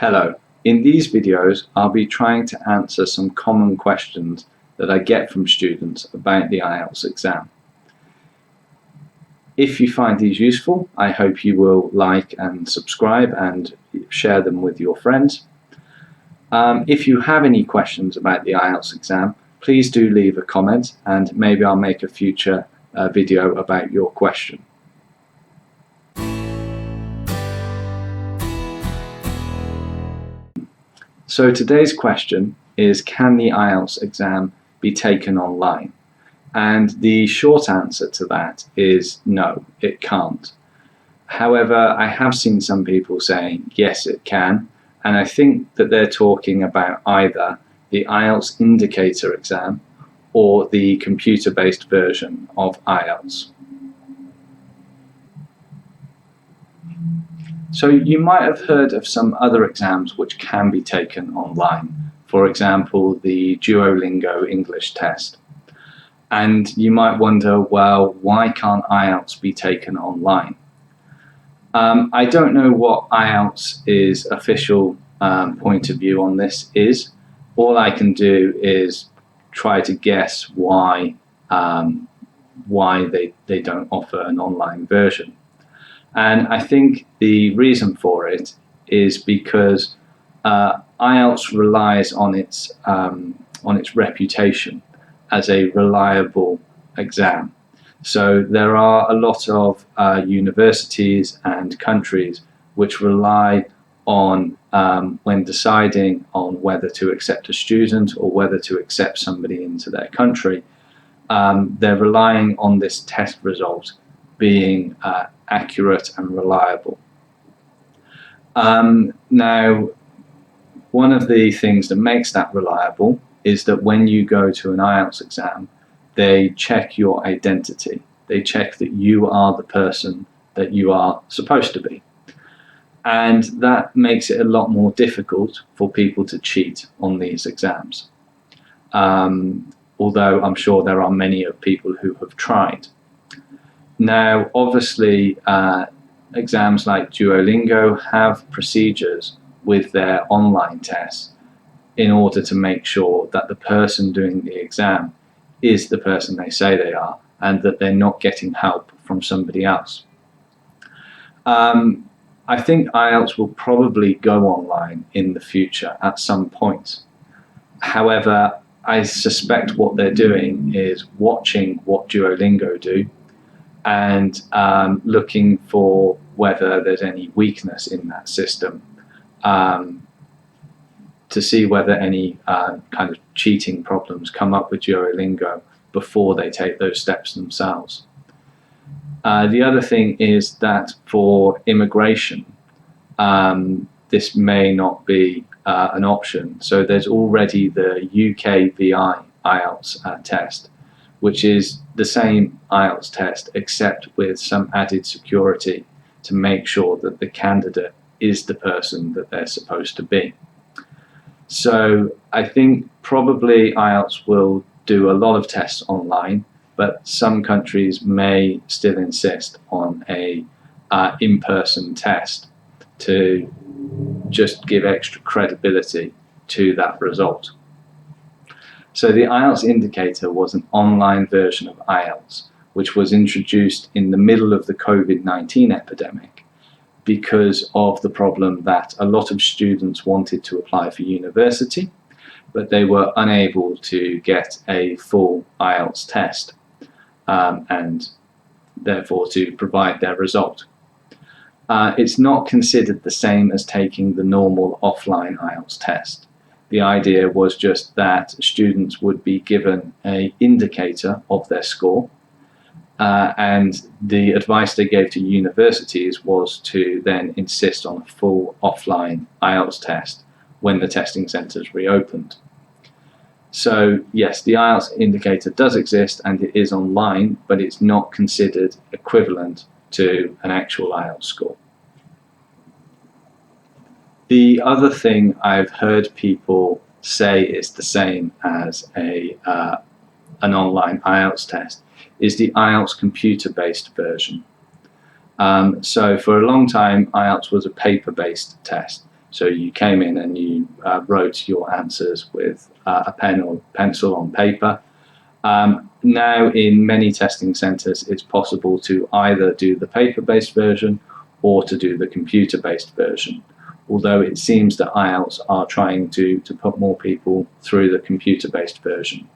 Hello, in these videos I'll be trying to answer some common questions that I get from students about the IELTS exam. If you find these useful, I hope you will like and subscribe and share them with your friends. If you have any questions about the IELTS exam, please do leave a comment and maybe I'll make a future video about your question. So today's question is, can the IELTS exam be taken online? And the short answer to that is no, it can't. However, I have seen some people saying yes, it can, and I think that they're talking about either the IELTS Indicator exam or the computer-based version of IELTS. So you might have heard of some other exams which can be taken online. For example, the Duolingo English test. And you might wonder, well, why can't IELTS be taken online? I don't know what IELTS' official point of view on this is. All I can do is try to guess why they don't offer an online version. And I think the reason for it is because IELTS relies on its reputation as a reliable exam. So there are a lot of universities and countries which rely on, when deciding on whether to accept a student or whether to accept somebody into their country, they're relying on this test result being accurate and reliable. Now, one of the things that makes that reliable is that when you go to an IELTS exam, they check your identity. They check that you are the person that you are supposed to be. And that makes it a lot more difficult for people to cheat on these exams. Although I'm sure there are many of people who have tried. Now, obviously, exams like Duolingo have procedures with their online tests in order to make sure that the person doing the exam is the person they say they are and that they're not getting help from somebody else. I think IELTS will probably go online in the future at some point. However, I suspect what they're doing is watching what Duolingo do and looking for whether there's any weakness in that system, to see whether any kind of cheating problems come up with Duolingo before they take those steps themselves. The other thing is that for immigration, this may not be an option. So there's already the UK-VI IELTS test, which is the same IELTS test except with some added security to make sure that the candidate is the person that they're supposed to be. So I think probably IELTS will do a lot of tests online, but some countries may still insist on a in-person test to just give extra credibility to that result. So the IELTS Indicator was an online version of IELTS, which was introduced in the middle of the COVID-19 epidemic because of the problem that a lot of students wanted to apply for university, but they were unable to get a full IELTS test and therefore to provide their result. It's not considered the same as taking the normal offline IELTS test. The idea was just that students would be given an indicator of their score, and the advice they gave to universities was to then insist on a full offline IELTS test when the testing centres reopened. So yes, the IELTS Indicator does exist and it is online, but it's not considered equivalent to an actual IELTS score. The other thing I've heard people say is the same as an online IELTS test is the IELTS computer-based version. So for a long time, IELTS was a paper-based test. So you came in and you wrote your answers with a pen or pencil on paper. Now in many testing centres it's possible to either do the paper-based version or to do the computer-based version, although it seems that IELTS are trying to put more people through the computer-based version.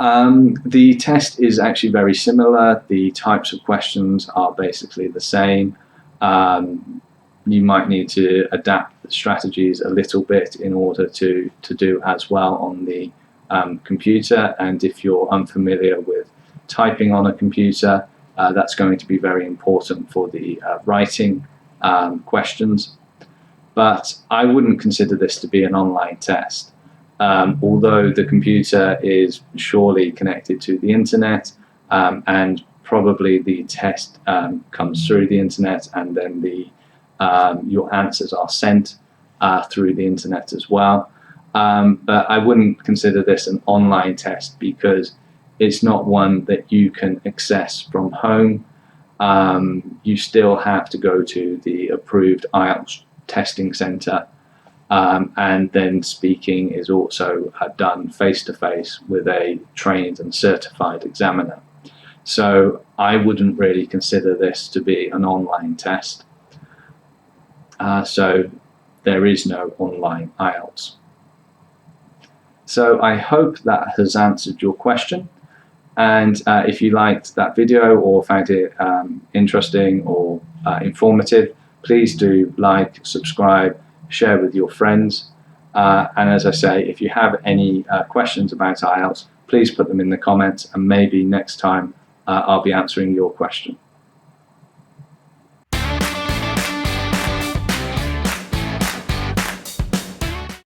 The test is actually very similar. The types of questions are basically the same. You might need to adapt the strategies a little bit in order to do as well on the computer, and if you're unfamiliar with typing on a computer, that's going to be very important for the writing questions. But I wouldn't consider this to be an online test. Although the computer is surely connected to the internet, and probably the test comes through the internet, and then your answers are sent through the internet as well. But I wouldn't consider this an online test because it's not one that you can access from home. You still have to go to the approved IELTS testing centre, and then speaking is also done face-to-face with a trained and certified examiner. So I wouldn't really consider this to be an online test. So there is no online IELTS. So I hope that has answered your question, and if you liked that video or found it interesting or informative, please do like, subscribe, share with your friends, and as I say, if you have any questions about IELTS, please put them in the comments, and maybe next time I'll be answering your question.